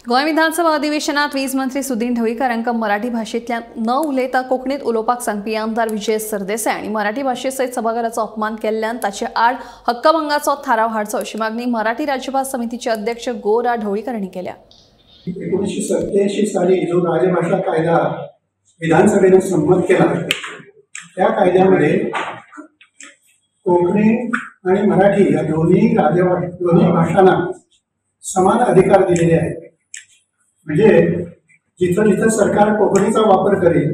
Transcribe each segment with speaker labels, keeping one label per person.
Speaker 1: गोय विधानसभा अधिवेशनात वीज मंत्री सुदीन ढवळीकर मराठी भाषेतल्या न उलयता कोंकणीत उलोवपाक सांगपी आमदार विजय सरदेसाय आणि मराठी भाषेसयत सभाघराचो अपमान केल्ल्यान ताचे आड हक्कभंगाचो थाराव हाडचो अशी मागणी मराठी राज्यपाल समितीचे अध्यक्ष गो रा ढवळीकर हांणी केल्या।
Speaker 2: 1987 साली जो राजभाषा कायदा विधानसभेने संमत केला त्या कायद्यामध्ये कोंकणी आणि मराठी या दोन्ही भाषांना समान अधिकार दिलेले आहेत। म्हणजे जिथं जिथं सरकार कोकणीचा वापर करेल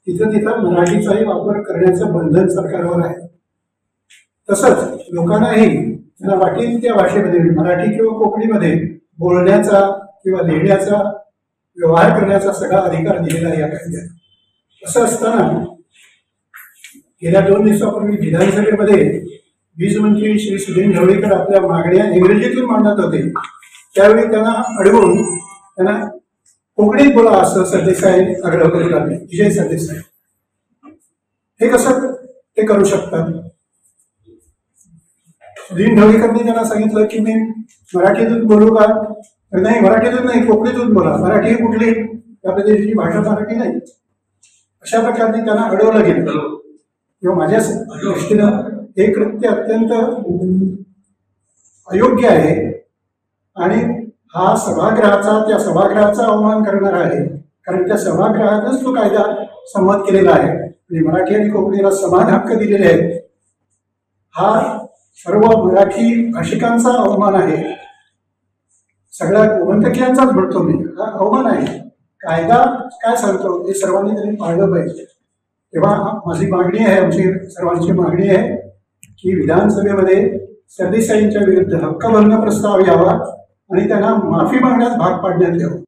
Speaker 2: तिथं तिथं मराठीचाही वापर करण्याचं बंधन सरकारवर आहे। तसंच लोकांनाही त्यांना वाटेल त्या भाषेमध्ये मराठी किंवा कोकणीमध्ये बोलण्याचा किंवा लिहिण्याचा व्यवहार करण्याचा सगळा अधिकार दिलेला आहे या कायद्यात। असं असताना गेल्या 2 दिवसापूर्वी विधानसभेमध्ये वीज मंत्री श्री सुदीन ढवळीकर आपल्या मागण्या इंग्रजीतून मांडत होते, त्यावेळी त्यांना अडवून त्यांना कोकणीत बोला असं सरदेसाई आग्रह करू लागले। विजय सरदेसाई हे कसं ते करू शकतात? सुदीन ढवळीकरनी त्यांना सांगितलं की मी मराठीतून बोलू का? तर नाही, मराठीतून नाही, कोकणीतून बोला। मराठी कुठली? त्या प्रदेशाची भाषा मराठी नाही। अशा प्रकारे त्यांना अडवलं गेलं किंवा माझ्या दृष्टीनं हे कृत्य अत्यंत अयोग्य आहे आणि हा त्या सभागृहाचा अवमान करणारा आहे। कारण त्या सभागृहातच तो कायदा संमत केलेला आहे आणि मराठी आणि कोकणीला समान हक्क दिलेले आहेत। हा सर्व मराठी भाषिकांचा अवमान आहे, सगळ्या गोमंतकीयांचाच म्हणतो मी, हा अवमान आहे। कायदा काय सांगतो हे सर्वांनी तरी पाळलं पाहिजे। तेव्हा माझी मागणी आहे, आमची सर्वांची मागणी आहे की विधानसभेमध्ये सरदेसाईंच्या विरुद्ध हक्कभंग प्रस्ताव यावा आणि त्यांना माफी मागण्यास भाग पाडण्यात यावं।